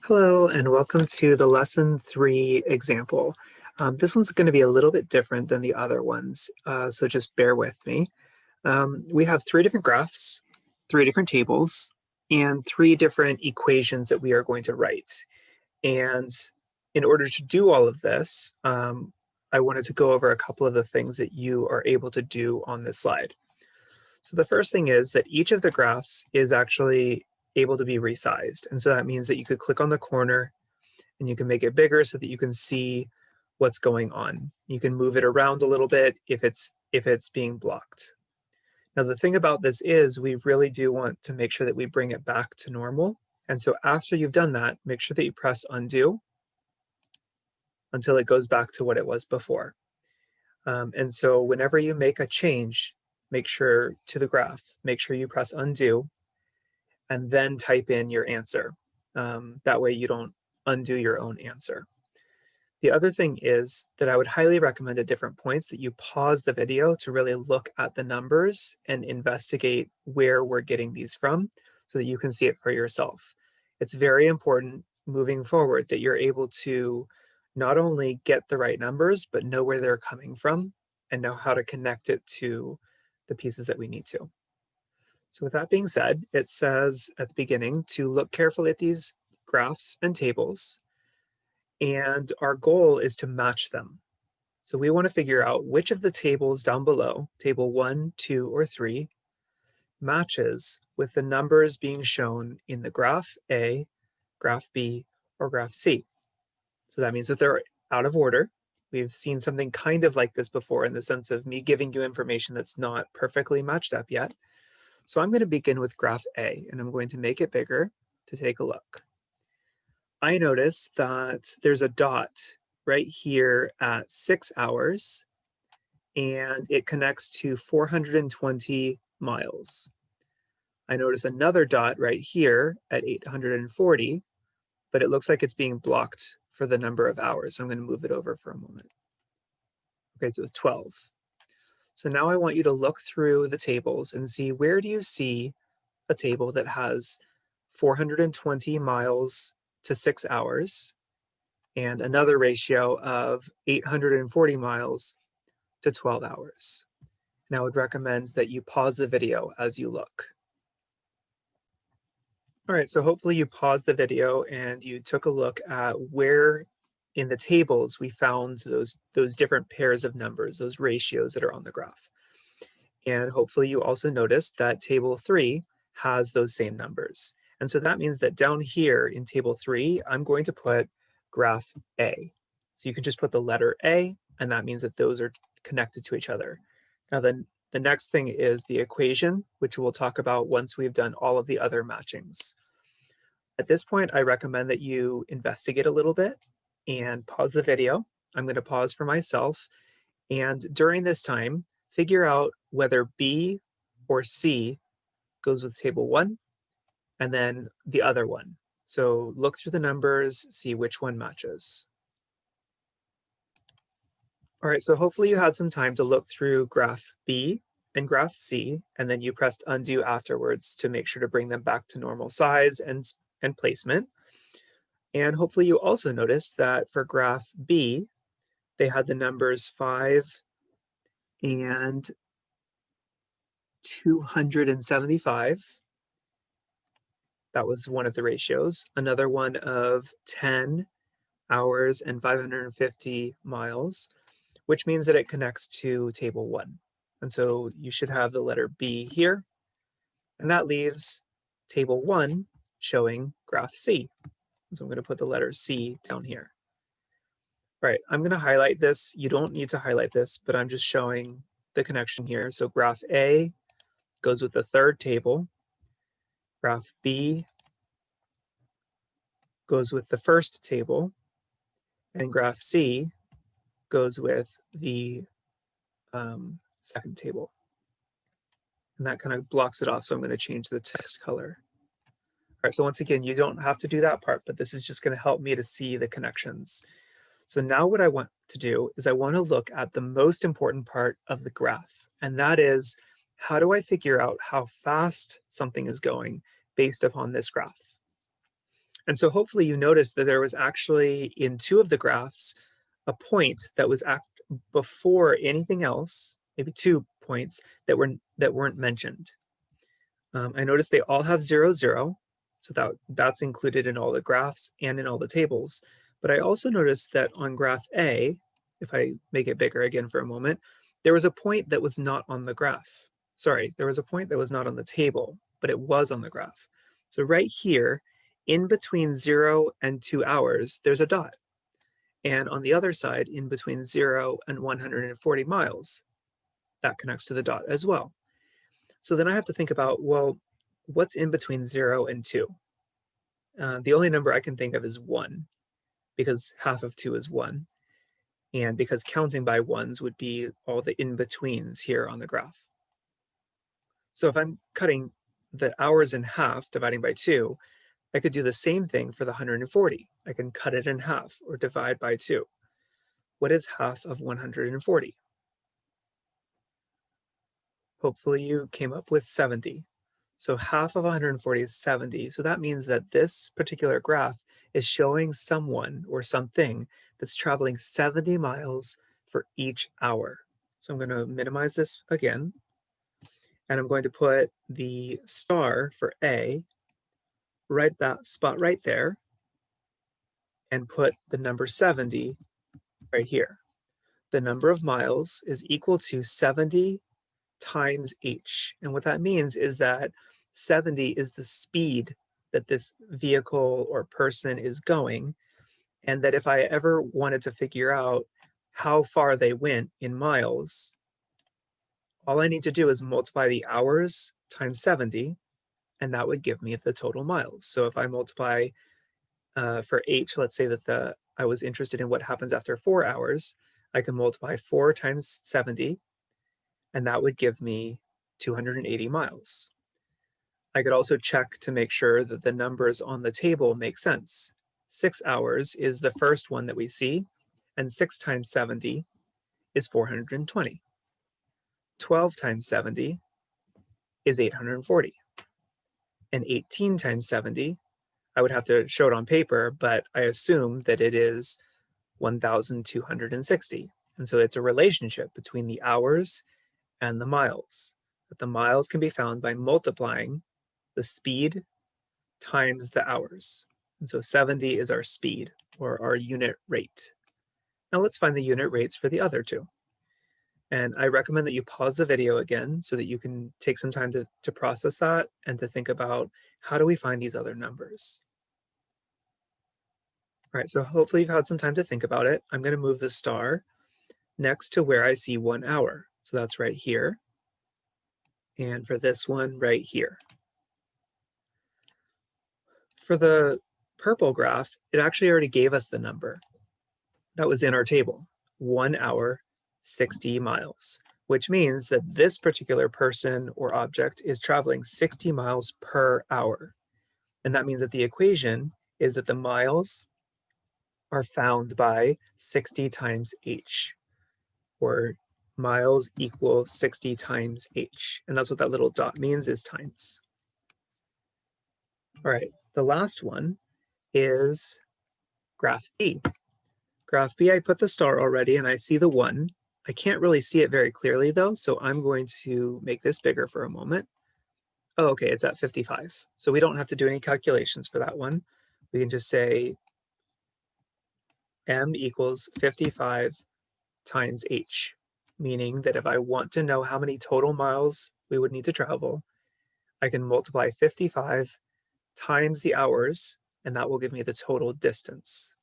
Hello, and welcome to the lesson 3 example. This one's going to be a little bit different than the other ones, so just bear with me. We have 3 different graphs, 3 different tables, and 3 different equations that we are going to write. And in order to do all of this, I wanted to go over a couple of the things that you are able to do on this slide. So the first thing is that each of the graphs is actually able to be resized. And so that means that you could click on the corner and you can make it bigger so that you can see what's going on. You can move it around a little bit if it's being blocked. Now the thing about this is we really do want to make sure that we bring it back to normal. And so after you've done that, make sure that you press undo until it goes back to what it was before. And so whenever you make a change, make sure to the graph, make sure you press undo and then type in your answer. That way you don't undo your own answer. The other thing is that I would highly recommend at different points that you pause the video to really look at the numbers and investigate where we're getting these from so that you can see it for yourself. It's very important moving forward that you're able to not only get the right numbers, but know where they're coming from and know how to connect it to the pieces that we need to. So with that being said, it says at the beginning to look carefully at these graphs and tables, and our goal is to match them. So we want to figure out which of the tables down below, table 1, 2, or 3, matches with the numbers being shown in the graph A, graph B, or graph C. So that means that they're out of order. We've seen something kind of like this before in the sense of me giving you information that's not perfectly matched up yet. So I'm going to begin with graph A, and I'm going to make it bigger to take a look. I notice that there's a dot right here at 6 hours, and it connects to 420 miles. I notice another dot right here at 840, but it looks like it's being blocked for the number of hours. So I'm going to move it over for a moment. Okay, so it's 12. So now I want you to look through the tables and see where do you see a table that has 420 miles to 6 hours and another ratio of 840 miles to 12 hours. And I would recommend that you pause the video as you look. All right, so hopefully you paused the video and you took a look at where in the tables we found those different pairs of numbers, those ratios that are on the graph. And hopefully you also noticed that table 3 has those same numbers. And so that means that down here in table 3, I'm going to put graph A. So you can just put the letter A, and that means that those are connected to each other. Now then, the next thing is the equation, which we'll talk about once we've done all of the other matchings. At this point, I recommend that you investigate a little bit and pause the video. I'm going to pause for myself. And during this time, figure out whether B or C goes with table 1 and then the other one. So look through the numbers, see which one matches. All right, so hopefully you had some time to look through graph B and graph C, and then you pressed undo afterwards to make sure to bring them back to normal size and placement. And hopefully you also noticed that for graph B, they had the numbers 5 and 275. That was one of the ratios. Another one of 10 hours and 550 miles, which means that it connects to table 1. And so you should have the letter B here. And that leaves table 1 showing graph C. So I'm going to put the letter C down here. All right, I'm going to highlight this. You don't need to highlight this, but I'm just showing the connection here. So graph A goes with the third table. Graph B goes with the first table. And graph C goes with the second table. And that kind of blocks it off, so I'm going to change the text color. All right, so once again, you don't have to do that part, but this is just going to help me to see the connections. So now what I want to do is I want to look at the most important part of the graph, and that is, how do I figure out how fast something is going based upon this graph? And so hopefully you noticed that there was actually in two of the graphs a point that was before anything else, maybe 2 points that weren't mentioned. I noticed they all have 0, 0, so that's included in all the graphs and in all the tables. But I also noticed that on graph A, if I make it bigger again for a moment, there was a point that was not on the graph. Sorry, there was a point that was not on the table, but it was on the graph. So right here, in between 0 and 2 hours, there's a dot. And on the other side, in between 0 and 140 miles, that connects to the dot as well. So then I have to think about, well, what's in between 0 and 2? The only number I can think of is 1, because half of 2 is 1. And because counting by ones would be all the in-betweens here on the graph. So if I'm cutting the hours in half, dividing by 2, I could do the same thing for the 140. I can cut it in half or divide by 2. What is half of 140? Hopefully you came up with 70. So half of 140 is 70. So that means that this particular graph is showing someone or something that's traveling 70 miles for each hour. So I'm going to minimize this again. And I'm going to put the star for A right that spot right there and put the number 70 right here. The number of miles is equal to 70 times h. And what that means is that 70 is the speed that this vehicle or person is going. And that if I ever wanted to figure out how far they went in miles, all I need to do is multiply the hours times 70, and that would give me the total miles. So if I multiply for h, let's say that I was interested in what happens after 4 hours, I can multiply 4 times 70, and that would give me 280 miles. I could also check to make sure that the numbers on the table make sense. 6 hours is the first one that we see, and 6 times 70 is 420. 12 times 70 is 840. And 18 times 70, I would have to show it on paper, but I assume that it is 1,260. And so it's a relationship between the hours and the miles. But the miles can be found by multiplying the speed times the hours. And so 70 is our speed, or our unit rate. Now let's find the unit rates for the other two. And I recommend that you pause the video again so that you can take some time to process that and to think about, how do we find these other numbers? All right, so hopefully you've had some time to think about it. I'm going to move the star next to where I see 1 hour. So that's right here. And for this one, right here. For the purple graph, it actually already gave us the number that was in our table, 1 hour, 60 miles, which means that this particular person or object is traveling 60 miles per hour. And that means that the equation is that the miles are found by 60 times h, or miles equal 60 times h. And that's what that little dot means, is times. All right, the last one is graph B. Graph B, I put the star already and I see the 1. I can't really see it very clearly though, so I'm going to make this bigger for a moment. Oh, okay, it's at 55. So we don't have to do any calculations for that one. We can just say m equals 55 times h, meaning that if I want to know how many total miles we would need to travel, I can multiply 55 times the hours, and that will give me the total distance.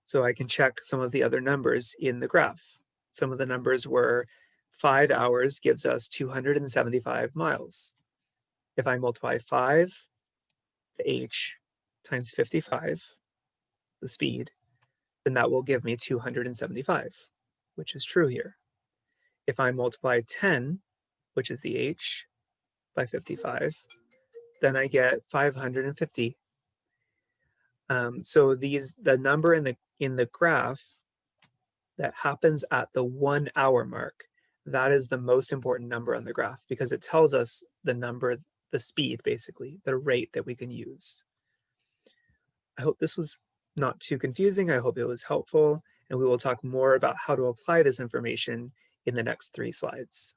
So I can check some of the other numbers in the graph. Some of the numbers were 5 hours gives us 275 miles. If I multiply 5, the h, times 55, the speed, then that will give me 275, which is true here. If I multiply 10, which is the h, by 55, then I get 550. So the number in the graph that happens at the 1 hour mark, that is the most important number on the graph, because it tells us the number, the speed, basically, the rate that we can use. I hope this was not too confusing. I hope it was helpful, and we will talk more about how to apply this information in the next 3 slides.